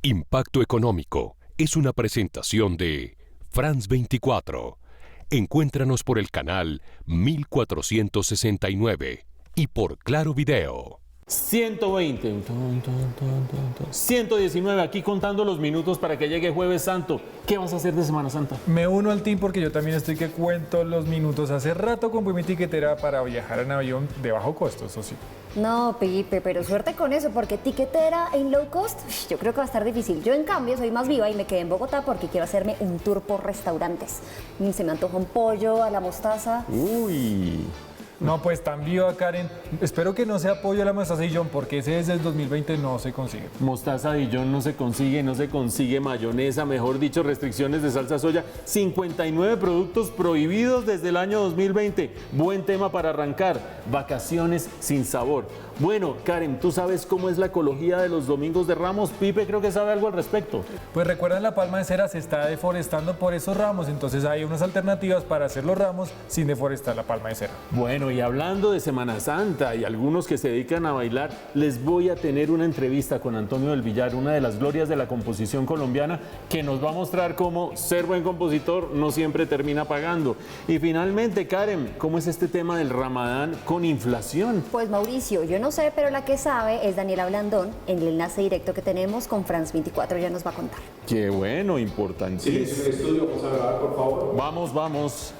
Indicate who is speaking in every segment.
Speaker 1: Impacto Económico es una presentación de France 24. Encuéntranos por el canal 1469 y por Claro Video.
Speaker 2: 120, 119, aquí contando los minutos para que llegue Jueves Santo. ¿Qué vas a hacer de Semana Santa?
Speaker 3: Me uno al team porque yo también estoy que cuento los minutos. Hace rato compré mi tiquetera para viajar en avión de bajo costo, eso sí.
Speaker 4: No, Pipe, pero suerte con eso, porque tiquetera en low cost, yo creo que va a estar difícil. Yo, en cambio, soy más viva y me quedé en Bogotá porque quiero hacerme un tour por restaurantes. Se me antoja un pollo a la mostaza.
Speaker 2: Uy.
Speaker 3: No, pues tan viva, Karen. Espero que no sea pollo a la mostaza Dijon, porque ese desde el 2020 no se consigue.
Speaker 2: Mostaza Dijon no se consigue mayonesa, mejor dicho, restricciones de salsa soya. 59 productos prohibidos desde el año 2020. Buen tema para arrancar. Vacaciones sin sabor. Bueno, Karen, ¿tú sabes cómo es la ecología de los domingos de Ramos? Pipe creo que sabe algo al respecto.
Speaker 3: Pues recuerden, la palma de cera se está deforestando por esos ramos, entonces hay unas alternativas para hacer los ramos sin deforestar la palma de cera.
Speaker 2: Bueno, y hablando de Semana Santa y algunos que se dedican a bailar, les voy a tener una entrevista con Antonio del Villar, una de las glorias de la composición colombiana, que nos va a mostrar cómo ser buen compositor no siempre termina pagando. Y finalmente, Karen, ¿cómo es este tema del Ramadán con inflación?
Speaker 4: Pues Mauricio, yo no sé, pero la que sabe es Daniela Blandón. En el enlace directo que tenemos con France 24 ya nos va a contar.
Speaker 2: Qué bueno, importantísimo.
Speaker 5: Sí, en el estudio, vamos a grabar, por favor.
Speaker 2: Vamos.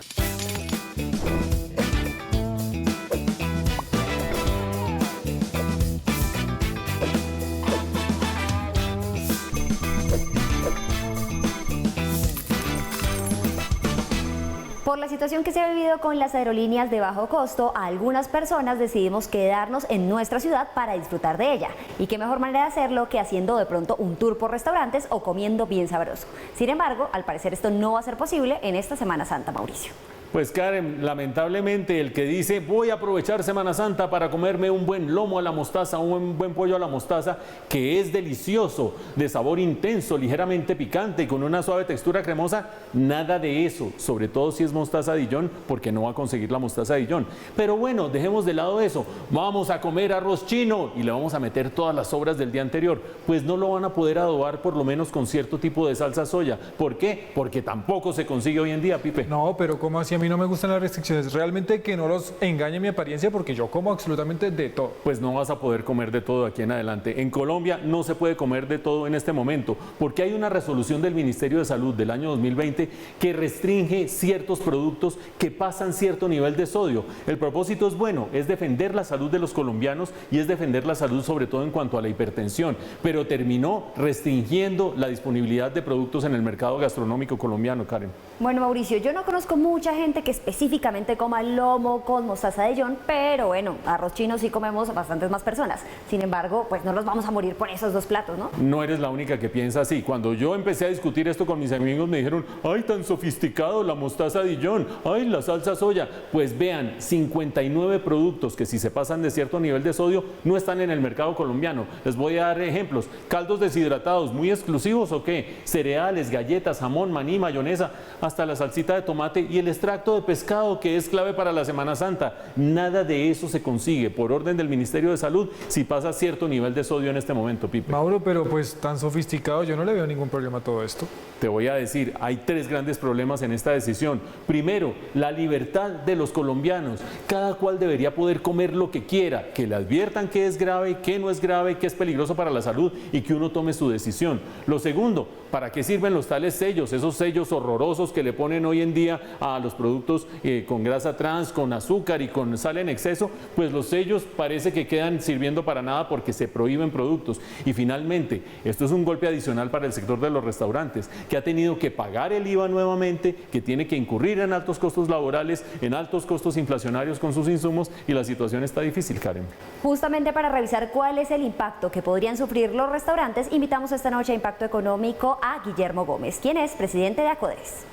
Speaker 4: Por la situación que se ha vivido con las aerolíneas de bajo costo, algunas personas decidimos quedarnos en nuestra ciudad para disfrutar de ella. Y qué mejor manera de hacerlo que haciendo de pronto un tour por restaurantes o comiendo bien sabroso. Sin embargo, al parecer esto no va a ser posible en esta Semana Santa, Mauricio.
Speaker 2: Pues Karen, lamentablemente el que dice voy a aprovechar Semana Santa para comerme un buen lomo a la mostaza, un buen pollo a la mostaza, que es delicioso, de sabor intenso, ligeramente picante y con una suave textura cremosa, nada de eso, sobre todo si es mostaza Dijon, porque no va a conseguir la mostaza Dijon. Pero bueno, dejemos de lado eso, vamos a comer arroz chino y le vamos a meter todas las sobras del día anterior, pues no lo van a poder adobar por lo menos con cierto tipo de salsa soya. ¿Por qué? Porque tampoco se consigue hoy en día, Pipe.
Speaker 3: No, pero ¿cómo así? A mí no me gustan las restricciones. Realmente que no los engañe mi apariencia, porque yo como absolutamente de todo.
Speaker 2: Pues no vas a poder comer de todo aquí en adelante. En Colombia no se puede comer de todo en este momento, porque hay una resolución del Ministerio de Salud del año 2020 que restringe ciertos productos que pasan cierto nivel de sodio. El propósito es bueno, es defender la salud de los colombianos y es defender la salud sobre todo en cuanto a la hipertensión, pero terminó restringiendo la disponibilidad de productos en el mercado gastronómico colombiano, Karen.
Speaker 4: Bueno, Mauricio, yo no conozco mucha gente que específicamente coma lomo con mostaza Dijon, pero bueno, arroz chino sí comemos bastantes más personas. Sin embargo, pues no los vamos a morir por esos dos platos, ¿no?
Speaker 2: No eres la única que piensa así. Cuando yo empecé a discutir esto con mis amigos me dijeron, ay, tan sofisticado la mostaza Dijon, ay, la salsa soya. Pues vean, 59 productos que si se pasan de cierto nivel de sodio no están en el mercado colombiano. Les voy a dar ejemplos. Caldos deshidratados, muy exclusivos o qué, cereales, galletas, jamón, maní, mayonesa, hasta la salsita de tomate y el extracto de pescado, que es clave para la Semana Santa. Nada de eso se consigue por orden del Ministerio de Salud si pasa cierto nivel de sodio en este momento, Pipe.
Speaker 3: Mauro, pero pues tan sofisticado, yo no le veo ningún problema a todo esto.
Speaker 2: Te voy a decir, hay tres grandes problemas en esta decisión. Primero, la libertad de los colombianos. Cada cual debería poder comer lo que quiera, que le adviertan qué es grave, qué no es grave, qué es peligroso para la salud y que uno tome su decisión. Lo segundo, ¿para qué sirven los tales sellos? Esos sellos horrorosos que le ponen hoy en día a los productos con grasa trans, con azúcar y con sal en exceso, pues los sellos parece que quedan sirviendo para nada porque se prohíben productos. Y finalmente, esto es un golpe adicional para el sector de los restaurantes, que ha tenido que pagar el IVA nuevamente, que tiene que incurrir en altos costos laborales, en altos costos inflacionarios con sus insumos y la situación está difícil, Karen.
Speaker 4: Justamente para revisar cuál es el impacto que podrían sufrir los restaurantes, invitamos esta noche a Impacto Económico a Guillermo Gómez, quien es presidente de Acoderes.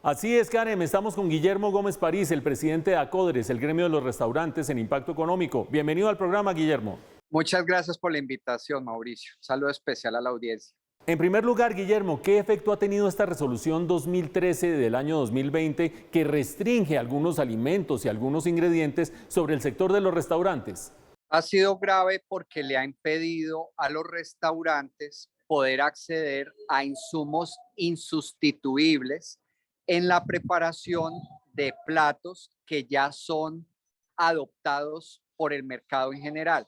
Speaker 2: Así es, Karen, estamos con Guillermo Gómez París, el presidente de Acoderes, el gremio de los restaurantes en Impacto Económico. Bienvenido al programa, Guillermo.
Speaker 6: Muchas gracias por la invitación, Mauricio. Saludo especial a la audiencia.
Speaker 2: En primer lugar, Guillermo, ¿qué efecto ha tenido esta resolución 2013 del año 2020 que restringe algunos alimentos y algunos ingredientes sobre el sector de los restaurantes?
Speaker 6: Ha sido grave porque le ha impedido a los restaurantes poder acceder a insumos insustituibles en la preparación de platos que ya son adoptados por el mercado en general.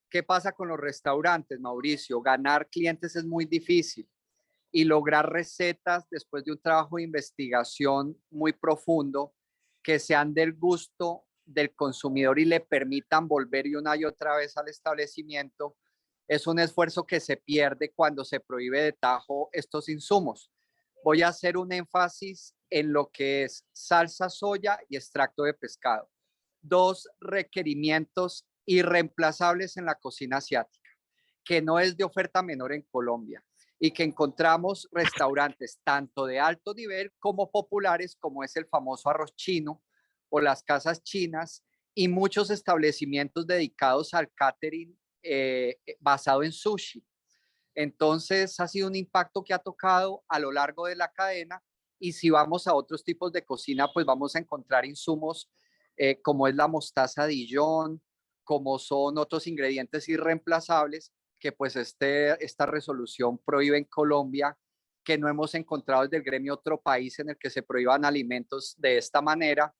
Speaker 6: ¿Qué pasa con los restaurantes, Mauricio? Ganar clientes es muy difícil y lograr recetas después de un trabajo de investigación muy profundo que sean del gusto del consumidor y le permitan volver una y otra vez al establecimiento, es un esfuerzo que se pierde cuando se prohíbe de tajo estos insumos. Voy a hacer un énfasis en lo que es salsa soya y extracto de pescado. Dos requerimientos irreemplazables en la cocina asiática, que no es de oferta menor en Colombia y que encontramos restaurantes tanto de alto nivel como populares, como es el famoso arroz chino o las casas chinas y muchos establecimientos dedicados al catering basado en sushi. Entonces ha sido un impacto que ha tocado a lo largo de la cadena y si vamos a otros tipos de cocina, pues vamos a encontrar insumos como es la mostaza Dijon, como son otros ingredientes irreemplazables que pues esta resolución prohíbe en Colombia, que no hemos encontrado desde el gremio otro país en el que se prohíban alimentos de esta manera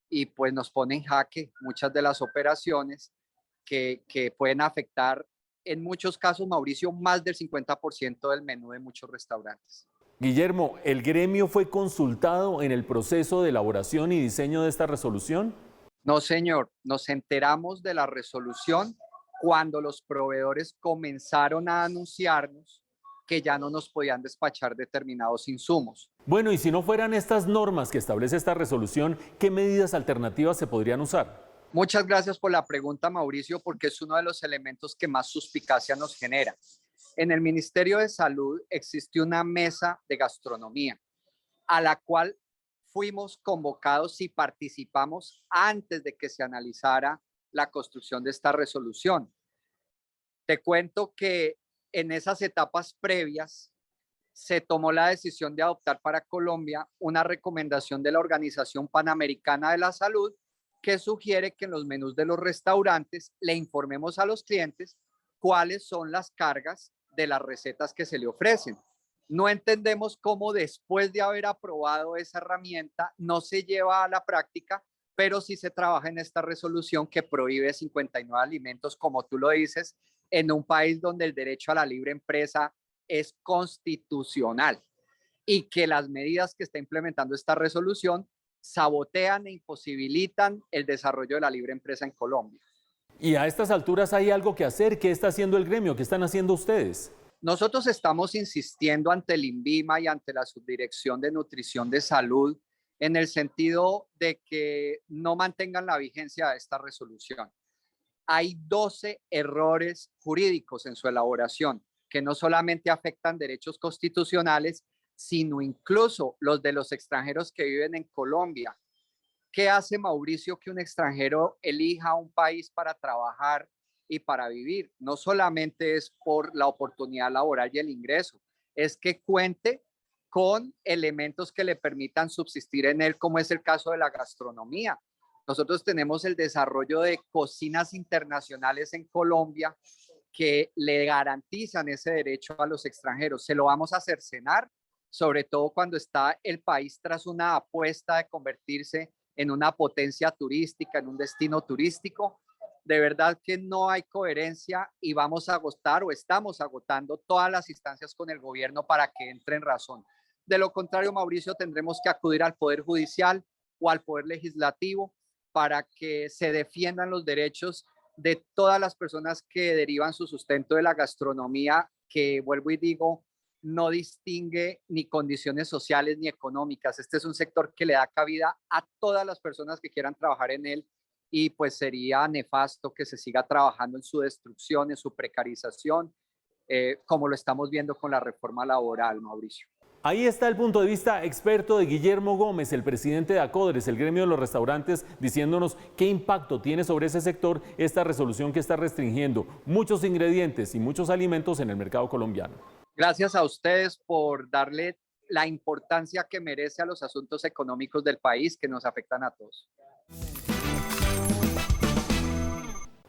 Speaker 6: y pues nos pone en jaque muchas de las operaciones que pueden afectar en muchos casos, Mauricio, más del 50% del menú de muchos restaurantes.
Speaker 2: Guillermo, ¿el gremio fue consultado en el proceso de elaboración y diseño de esta resolución?
Speaker 6: No, señor, nos enteramos de la resolución cuando los proveedores comenzaron a anunciarnos que ya no nos podían despachar determinados insumos.
Speaker 2: Bueno, y si no fueran estas normas que establece esta resolución, ¿qué medidas alternativas se podrían usar?
Speaker 6: Muchas gracias por la pregunta, Mauricio, porque es uno de los elementos que más suspicacia nos genera. En el Ministerio de Salud existe una mesa de gastronomía a la cual fuimos convocados y participamos antes de que se analizara la construcción de esta resolución. Te cuento que en esas etapas previas se tomó la decisión de adoptar para Colombia una recomendación de la Organización Panamericana de la Salud que sugiere que en los menús de los restaurantes le informemos a los clientes cuáles son las cargas de las recetas que se le ofrecen. No entendemos cómo después de haber aprobado esa herramienta no se lleva a la práctica, pero sí se trabaja en esta resolución que prohíbe 59 alimentos, como tú lo dices, en un país donde el derecho a la libre empresa es constitucional y que las medidas que está implementando esta resolución sabotean e imposibilitan el desarrollo de la libre empresa en Colombia.
Speaker 2: Y a estas alturas hay algo que hacer. ¿Qué está haciendo el gremio? ¿Qué están haciendo ustedes?
Speaker 6: Nosotros estamos insistiendo ante el INVIMA y ante la Subdirección de Nutrición de Salud en el sentido de que no mantengan la vigencia de esta resolución. Hay 12 errores jurídicos en su elaboración que no solamente afectan derechos constitucionales, sino incluso los de los extranjeros que viven en Colombia. ¿Qué hace, Mauricio, que un extranjero elija un país para trabajar y para vivir? No solamente es por la oportunidad laboral y el ingreso, es que cuente con elementos que le permitan subsistir en él, como es el caso de la gastronomía. Nosotros tenemos el desarrollo de cocinas internacionales en Colombia que le garantizan ese derecho a los extranjeros. Se lo vamos a cercenar, sobre todo cuando está el país tras una apuesta de convertirse en una potencia turística, en un destino turístico. De verdad que no hay coherencia y vamos a agotar o estamos agotando todas las instancias con el gobierno para que entre en razón. De lo contrario, Mauricio, tendremos que acudir al Poder Judicial o al Poder Legislativo para que se defiendan los derechos de todas las personas que derivan su sustento de la gastronomía, que vuelvo y digo, no distingue ni condiciones sociales ni económicas. Este es un sector que le da cabida a todas las personas que quieran trabajar en él y pues sería nefasto que se siga trabajando en su destrucción, en su precarización, como lo estamos viendo con la reforma laboral, Mauricio.
Speaker 2: Ahí está el punto de vista experto de Guillermo Gómez, el presidente de ACODRES, el gremio de los restaurantes, diciéndonos qué impacto tiene sobre ese sector esta resolución que está restringiendo muchos ingredientes y muchos alimentos en el mercado colombiano.
Speaker 6: Gracias a ustedes por darle la importancia que merece a los asuntos económicos del país que nos afectan a todos.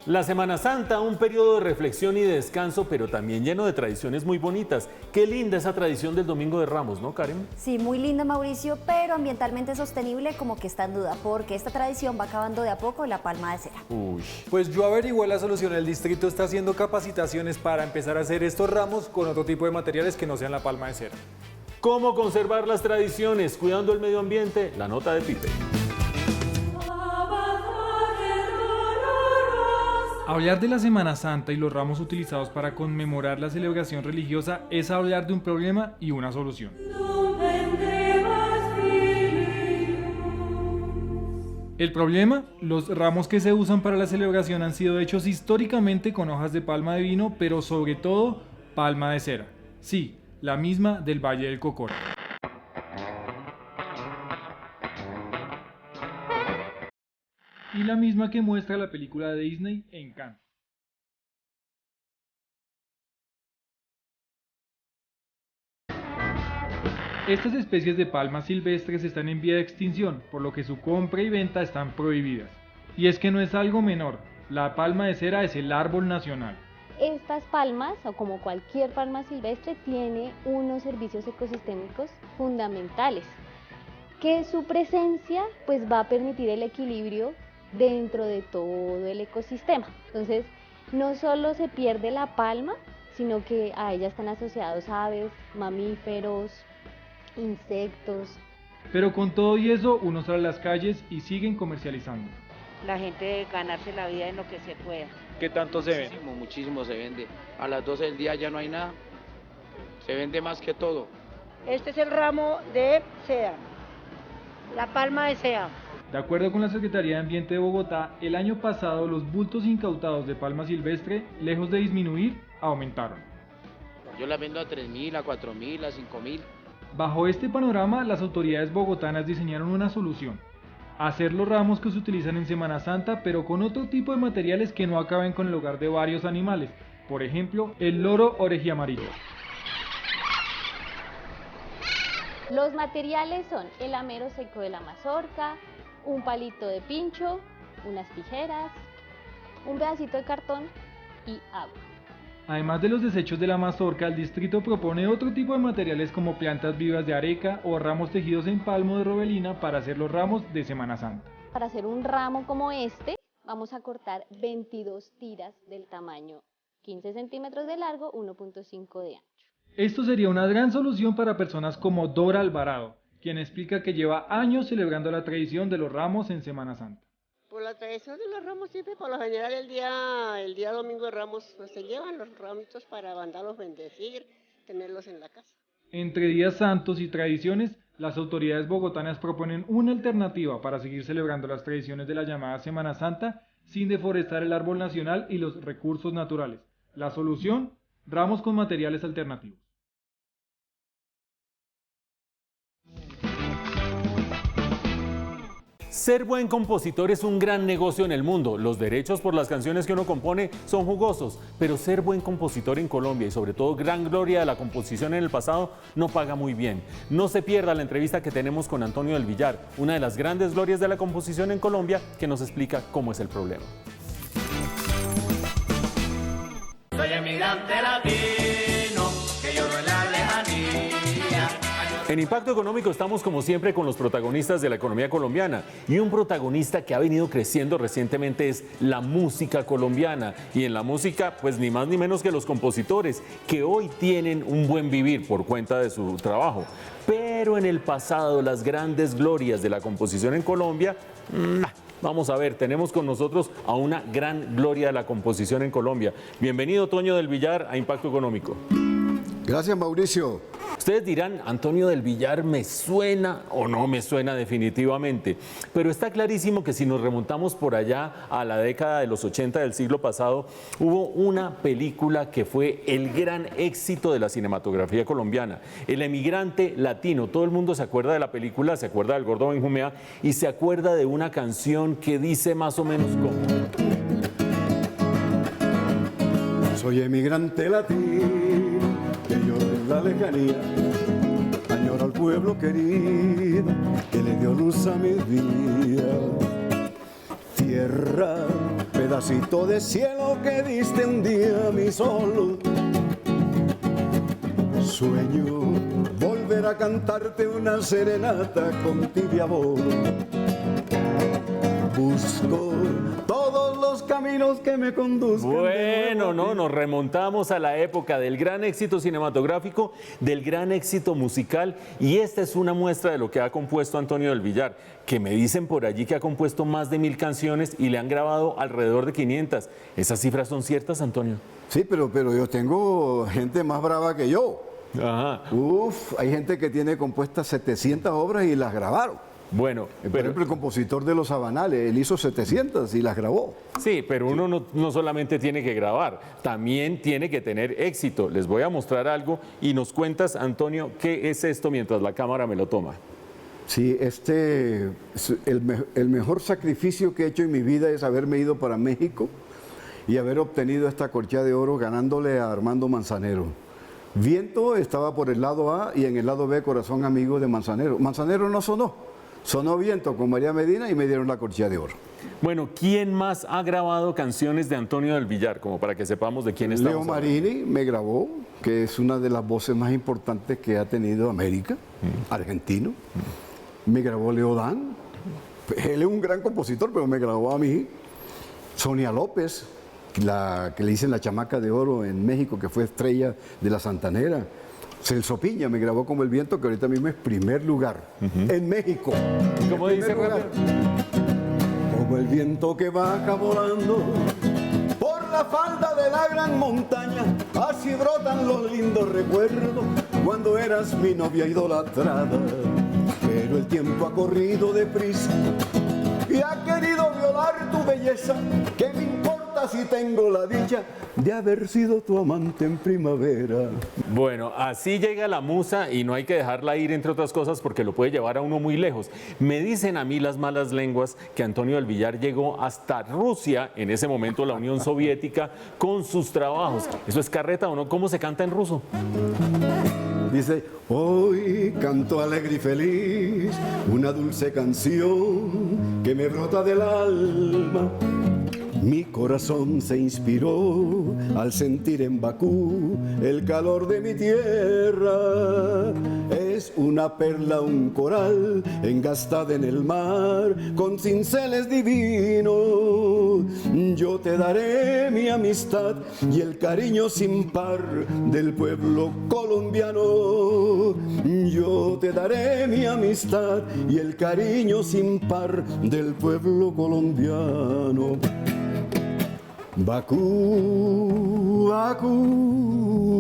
Speaker 2: La Semana Santa, un periodo de reflexión y de descanso, pero también lleno de tradiciones muy bonitas. Qué linda esa tradición del Domingo de Ramos, ¿no, Karen?
Speaker 4: Sí, muy linda, Mauricio, pero ambientalmente sostenible como que está en duda, porque esta tradición va acabando de a poco la palma de cera.
Speaker 2: Uy.
Speaker 3: Pues yo averigué la solución. El distrito está haciendo capacitaciones para empezar a hacer estos ramos con otro tipo de materiales que no sean la palma de cera.
Speaker 2: ¿Cómo conservar las tradiciones cuidando el medio ambiente? La nota de Pipe.
Speaker 3: Hablar de la Semana Santa y los ramos utilizados para conmemorar la celebración religiosa es hablar de un problema y una solución. El problema, los ramos que se usan para la celebración han sido hechos históricamente con hojas de palma de vino, pero sobre todo palma de cera. Sí, la misma del Valle del Cocora. Y la misma que muestra la película de Disney Encanto. Estas especies de palmas silvestres están en vía de extinción, por lo que su compra y venta están prohibidas. Y es que no es algo menor, la palma de cera es el árbol nacional.
Speaker 7: Estas palmas, o como cualquier palma silvestre, tiene unos servicios ecosistémicos fundamentales, que su presencia pues va a permitir el equilibrio dentro de todo el ecosistema. Entonces, no solo se pierde la palma, sino que a ella están asociados aves, mamíferos, insectos.
Speaker 3: Pero con todo y eso, uno sale a las calles y siguen comercializando.
Speaker 8: La gente debe ganarse la vida en lo que se pueda.
Speaker 3: ¿Qué tanto se ve?
Speaker 9: Muchísimo se vende. A las 12 del día ya no hay nada. Se vende más que todo.
Speaker 8: Este es el ramo de sea, la palma de sea.
Speaker 3: De acuerdo con la Secretaría de Ambiente de Bogotá, el año pasado los bultos incautados de palma silvestre, lejos de disminuir, aumentaron.
Speaker 9: Yo la vendo a 3.000, a 4.000, a 5.000.
Speaker 3: Bajo este panorama, las autoridades bogotanas diseñaron una solución: hacer los ramos que se utilizan en Semana Santa, pero con otro tipo de materiales que no acaben con el hogar de varios animales. Por ejemplo, el loro orejiamarillo.
Speaker 7: Los materiales son el amero seco de la mazorca, un palito de pincho, unas tijeras, un pedacito de cartón y agua.
Speaker 3: Además de los desechos de la mazorca, el distrito propone otro tipo de materiales como plantas vivas de areca o ramos tejidos en palmo de robelina para hacer los ramos de Semana Santa.
Speaker 7: Para hacer un ramo como este, vamos a cortar 22 tiras del tamaño 15 centímetros de largo, 1.5 de ancho.
Speaker 3: Esto sería una gran solución para personas como Dora Alvarado, quien explica que lleva años celebrando la tradición de los ramos en Semana Santa.
Speaker 10: Por la tradición de los ramos siempre, por lo general el día domingo de Ramos, pues se llevan los ramitos para mandarlos bendecir, tenerlos en la casa.
Speaker 3: Entre días santos y tradiciones, las autoridades bogotanas proponen una alternativa para seguir celebrando las tradiciones de la llamada Semana Santa sin deforestar el árbol nacional y los recursos naturales. La solución: ramos con materiales alternativos.
Speaker 2: Ser buen compositor es un gran negocio en el mundo. Los derechos por las canciones que uno compone son jugosos, pero ser buen compositor en Colombia y sobre todo gran gloria de la composición en el pasado no paga muy bien. No se pierda la entrevista que tenemos con Antonio del Villar, una de las grandes glorias de la composición en Colombia, que nos explica cómo es el problema.
Speaker 11: Soy emigrante latino, que lloro en la lejanía.
Speaker 2: En Impacto Económico estamos como siempre con los protagonistas de la economía colombiana, y un protagonista que ha venido creciendo recientemente es la música colombiana, y en la música pues ni más ni menos que los compositores, que hoy tienen un buen vivir por cuenta de su trabajo. Pero en el pasado las grandes glorias de la composición en Colombia, vamos a ver, tenemos con nosotros a una gran gloria de la composición en Colombia. Bienvenido, Toño del Villar, a Impacto Económico.
Speaker 12: Gracias, Mauricio.
Speaker 2: Ustedes dirán, Antonio del Villar me suena o no me suena definitivamente, pero está clarísimo que si nos remontamos por allá a la década de los 80 del siglo pasado, hubo una película que fue el gran éxito de la cinematografía colombiana, El Emigrante Latino. Todo el mundo se acuerda de la película, se acuerda del Gordo Benjumea y se acuerda de una canción que dice más o menos como:
Speaker 12: soy emigrante latino, que lloro en la lejanía, añoro al pueblo querido, que le dio luz a mi vida. Tierra pedacito de cielo que diste un día a mí solo. Sueño volver a cantarte una serenata con tibia voz. Busco todos los caminos que me conduzcan.
Speaker 2: Bueno, no, nos remontamos a la época del gran éxito cinematográfico, del gran éxito musical, y esta es una muestra de lo que ha compuesto Antonio del Villar, que me dicen por allí que ha compuesto más de 1000 canciones y le han grabado alrededor de 500. ¿Esas cifras son ciertas, Antonio?
Speaker 12: Sí, pero yo tengo gente más brava que yo.
Speaker 2: Ajá.
Speaker 12: Hay gente que tiene compuestas 700 obras y las grabaron.
Speaker 2: Bueno,
Speaker 12: por ejemplo, el compositor de Los Sabanales, él hizo 700 y las grabó.
Speaker 2: Sí, pero uno no solamente tiene que grabar, también tiene que tener éxito. Les voy a mostrar algo y nos cuentas, Antonio, qué es esto mientras la cámara me lo toma.
Speaker 12: Sí, el mejor sacrificio que he hecho en mi vida es haberme ido para México y haber obtenido esta corchea de oro ganándole a Armando Manzanero. Viento estaba por el lado A y en el lado B Corazón Amigo de Manzanero. Manzanero no sonó. Sonó Viento con María Medina y me dieron la corchea de oro.
Speaker 2: Bueno, ¿quién más ha grabado canciones de Antonio del Villar? Como para que sepamos de quién estamos
Speaker 12: Leo Marini me grabó, que es una de las voces más importantes que ha tenido América, argentino. Me grabó Leo Dan. Él es un gran compositor, pero me grabó a mí. Sonia López, la que le dicen la chamaca de oro en México, que fue estrella de la Santanera. Celso Piña me grabó como El Viento, que ahorita mismo es primer lugar en México.
Speaker 2: ¿Cómo dice?
Speaker 12: Como el viento que baja volando por la falda de la gran montaña, así brotan los lindos recuerdos cuando eras mi novia idolatrada. Pero el tiempo ha corrido deprisa y ha querido violar tu belleza. ¿Qué me importa si tengo la dicha de haber sido tu amante en primavera?
Speaker 2: Bueno, así llega la musa y no hay que dejarla ir, entre otras cosas, porque lo puede llevar a uno muy lejos. Me dicen a mí las malas lenguas que Antonio del Villar llegó hasta Rusia, en ese momento la Unión Soviética, con sus trabajos. ¿Eso es carreta o no? ¿Cómo se canta en ruso?
Speaker 12: Dice, hoy canto alegre y feliz una dulce canción que me brota del alma. Mi corazón se inspiró al sentir en Bakú el calor de mi tierra. Es una perla, un coral engastada en el mar con cinceles divinos. Yo te daré mi amistad y el cariño sin par del pueblo colombiano. Yo te daré mi amistad y el cariño sin par del pueblo colombiano. Bakú, Bakú,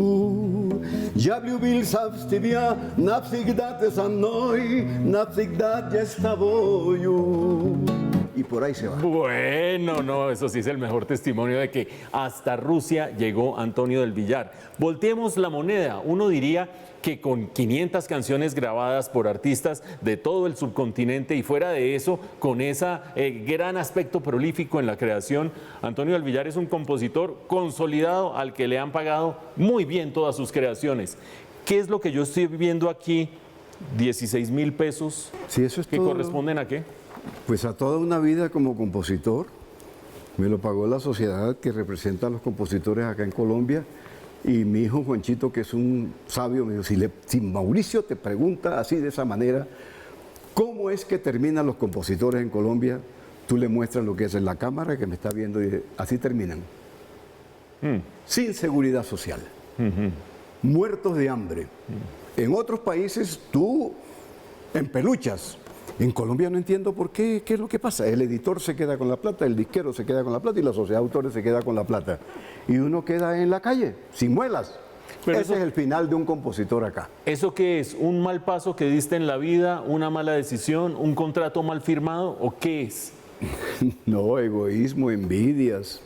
Speaker 12: ya lubil sabstivia, nafsigdat esanoi, nafsigdat yestaboyu. Y por ahí se va.
Speaker 2: Bueno, no, eso sí es el mejor testimonio de que hasta Rusia llegó Antonio del Villar. Volteemos la moneda. Uno diría que con 500 canciones grabadas por artistas de todo el subcontinente y fuera de eso, con ese gran aspecto prolífico en la creación, Antonio del Villar es un compositor consolidado al que le han pagado muy bien todas sus creaciones. ¿Qué es lo que yo estoy viendo aquí? 16,000 pesos.
Speaker 12: Sí, eso es
Speaker 2: ¿Que
Speaker 12: todo.
Speaker 2: corresponden a qué?
Speaker 12: Pues a toda una vida como compositor. Me lo pagó la sociedad que representa a los compositores acá en Colombia. Y mi hijo Juanchito, que es un sabio, me dijo, si Mauricio te pregunta así de esa manera, ¿cómo es que terminan los compositores en Colombia? Tú le muestras lo que es en la cámara que me está viendo y así terminan. Sin seguridad social. Muertos de hambre. En otros países tú en peluchas. En Colombia no entiendo por qué, qué es lo que pasa. El editor se queda con la plata, el disquero se queda con la plata y la sociedad de autores se queda con la plata. Y uno queda en la calle, sin muelas. Pero ese es el final de un compositor acá.
Speaker 2: ¿Eso qué es? ¿Un mal paso que diste en la vida? ¿Una mala decisión? ¿Un contrato mal firmado? ¿O qué es?
Speaker 12: No, egoísmo, envidias.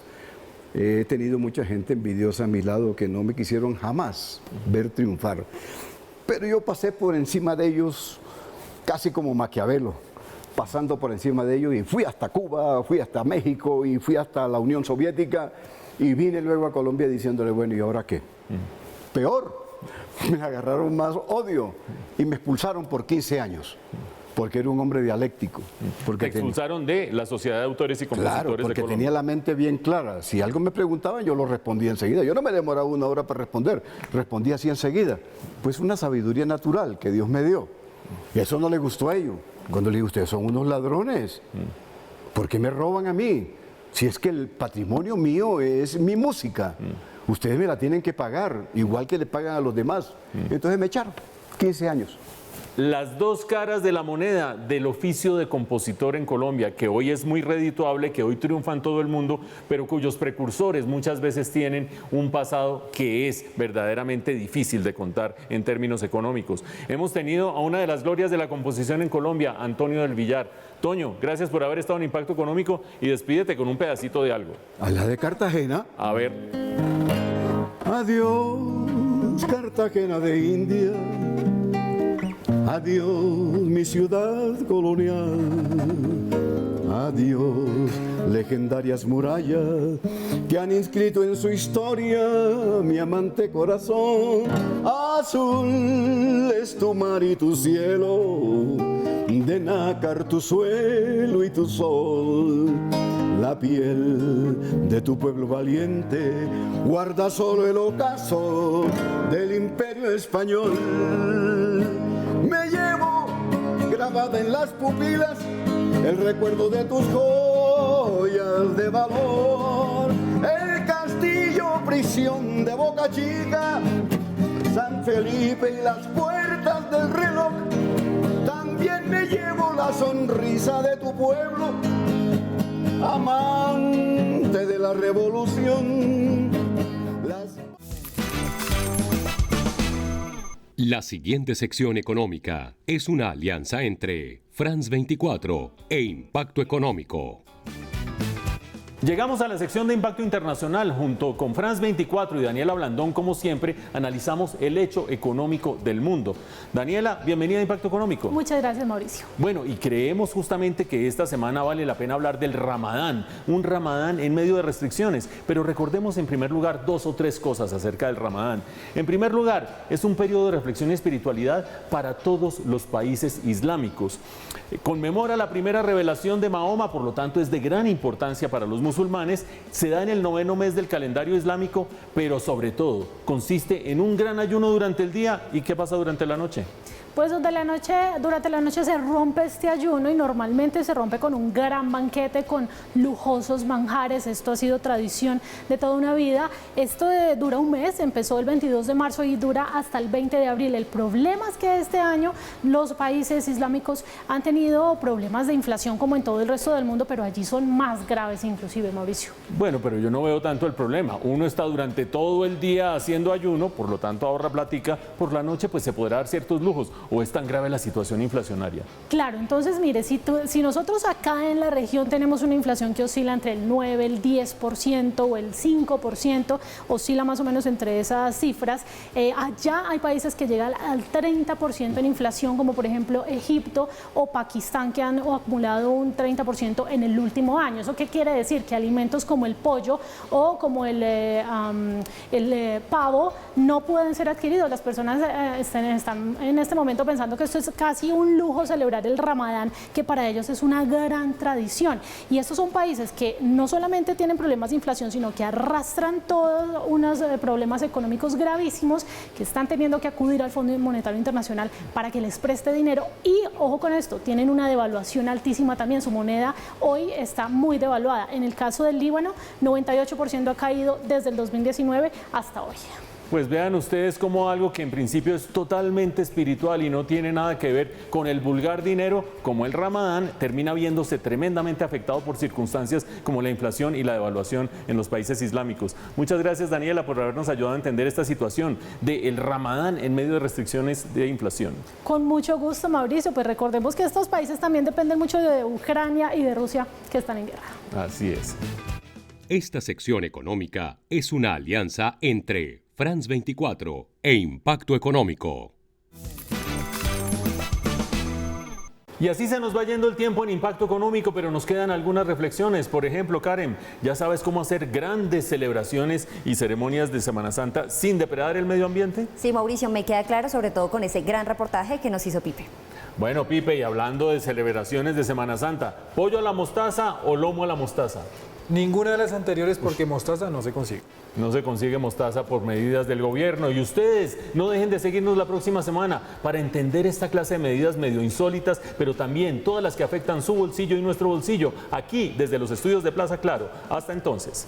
Speaker 12: He tenido mucha gente envidiosa a mi lado que no me quisieron jamás ver triunfar. Pero yo pasé por encima de ellos casi como Maquiavelo, pasando por encima de ellos, y fui hasta Cuba, fui hasta México y fui hasta la Unión Soviética y vine luego a Colombia diciéndole, bueno, ¿y ahora qué? Peor, me agarraron más odio y me expulsaron por 15 años. porque era un hombre dialéctico. Porque
Speaker 2: Te expulsaron de la Sociedad de Autores y Compositores
Speaker 12: claro,
Speaker 2: de
Speaker 12: porque
Speaker 2: Colombia.
Speaker 12: tenía la mente bien clara. Si algo me preguntaban, yo lo respondía enseguida. Yo no me demoraba 1 hora para responder, respondía así enseguida. Pues una sabiduría natural que Dios me dio. Y eso no le gustó a ellos. Cuando le dije, ustedes son unos ladrones, ¿por qué me roban a mí? Si es que el patrimonio mío es mi música, ustedes me la tienen que pagar, igual que le pagan a los demás. Entonces me echaron 15 años.
Speaker 2: Las dos caras de la moneda del oficio de compositor en Colombia, que hoy es muy redituable, que hoy triunfa en todo el mundo, pero cuyos precursores muchas veces tienen un pasado que es verdaderamente difícil de contar en términos económicos. Hemos tenido a una de las glorias de la composición en Colombia, Antonio del Villar. Toño, gracias por haber estado en Impacto Económico y despídete con un pedacito de algo.
Speaker 12: A la de Cartagena.
Speaker 2: A ver.
Speaker 12: Adiós, Cartagena de India. Adiós, mi ciudad colonial. Adiós, legendarias murallas que han inscrito en su historia mi amante corazón. Azul es tu mar y tu cielo, de nácar tu suelo y tu sol. La piel de tu pueblo valiente guarda solo el ocaso del imperio español. Me llevo grabada en las pupilas el recuerdo de tus joyas de valor. El castillo prisión de Boca Chica, San Felipe y las puertas del reloj. También me llevo la sonrisa de tu pueblo, amante de la revolución.
Speaker 1: La siguiente sección económica es una alianza entre France 24 e Impacto Económico.
Speaker 2: Llegamos a la sección de Impacto Internacional. Junto con France 24 y Daniela Blandón, como siempre, analizamos el hecho económico del mundo. Daniela, bienvenida a Impacto Económico.
Speaker 13: Muchas gracias, Mauricio.
Speaker 2: Bueno, y creemos justamente que esta semana vale la pena hablar del Ramadán, un Ramadán en medio de restricciones, pero recordemos en primer lugar 2 o 3 cosas acerca del Ramadán. En primer lugar, es un periodo de reflexión y espiritualidad para todos los países islámicos. Conmemora la primera revelación de Mahoma, por lo tanto es de gran importancia para los musulmanes, se da en el 9º mes del calendario islámico, pero sobre todo consiste en un gran ayuno durante el día. ¿Y qué pasa durante la noche?
Speaker 13: Pues durante la noche se rompe este ayuno y normalmente se rompe con un gran banquete, con lujosos manjares. Esto ha sido tradición de toda una vida. Esto dura un mes, empezó el 22 de marzo y dura hasta el 20 de abril. El problema es que este año los países islámicos han tenido problemas de inflación como en todo el resto del mundo, pero allí son más graves inclusive, Mauricio.
Speaker 2: Bueno, pero yo no veo tanto el problema. Uno está durante todo el día haciendo ayuno, por lo tanto ahorra platica. Por la noche pues se podrá dar ciertos lujos. ¿O es tan grave la situación inflacionaria?
Speaker 13: Claro, entonces mire, si nosotros acá en la región tenemos una inflación que oscila entre el 9, el 10% o el 5%, oscila más o menos entre esas cifras, allá hay países que llegan al 30% en inflación, como por ejemplo Egipto o Pakistán, que han acumulado un 30% en el último año. ¿Eso qué quiere decir? Que alimentos como el pollo o como el pavo no pueden ser adquiridos. Las personas están en este momento pensando que esto es casi un lujo celebrar el Ramadán, que para ellos es una gran tradición. Y estos son países que no solamente tienen problemas de inflación, sino que arrastran todos unos problemas económicos gravísimos, que están teniendo que acudir al Fondo Monetario Internacional para que les preste dinero. Y ojo con esto, tienen una devaluación altísima también. Su moneda hoy está muy devaluada. En el caso del Líbano, 98% ha caído desde el 2019 hasta hoy.
Speaker 2: Pues vean ustedes cómo algo que en principio es totalmente espiritual y no tiene nada que ver con el vulgar dinero, como el Ramadán, termina viéndose tremendamente afectado por circunstancias como la inflación y la devaluación en los países islámicos. Muchas gracias, Daniela, por habernos ayudado a entender esta situación del Ramadán en medio de restricciones de inflación.
Speaker 13: Con mucho gusto, Mauricio. Pues recordemos que estos países también dependen mucho de Ucrania y de Rusia, que están en guerra.
Speaker 2: Así es.
Speaker 1: Esta sección económica es una alianza entre France 24 e Impacto Económico.
Speaker 2: Y así se nos va yendo el tiempo en Impacto Económico, pero nos quedan algunas reflexiones. Por ejemplo, Karen, ¿ya sabes cómo hacer grandes celebraciones y ceremonias de Semana Santa sin depredar el medio ambiente?
Speaker 4: Sí, Mauricio, me queda claro, sobre todo con ese gran reportaje que nos hizo Pipe.
Speaker 2: Bueno, Pipe, y hablando de celebraciones de Semana Santa, ¿pollo a la mostaza o lomo a la mostaza?
Speaker 5: Ninguna de las anteriores porque mostaza no se consigue.
Speaker 2: No se consigue mostaza por medidas del gobierno. Y ustedes no dejen de seguirnos la próxima semana para entender esta clase de medidas medio insólitas, pero también todas las que afectan su bolsillo y nuestro bolsillo, aquí desde los estudios de Plaza Claro. Hasta entonces.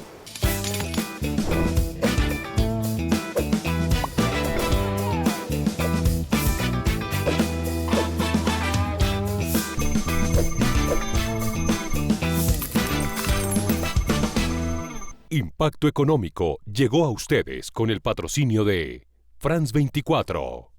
Speaker 1: Impacto Económico llegó a ustedes con el patrocinio de France 24.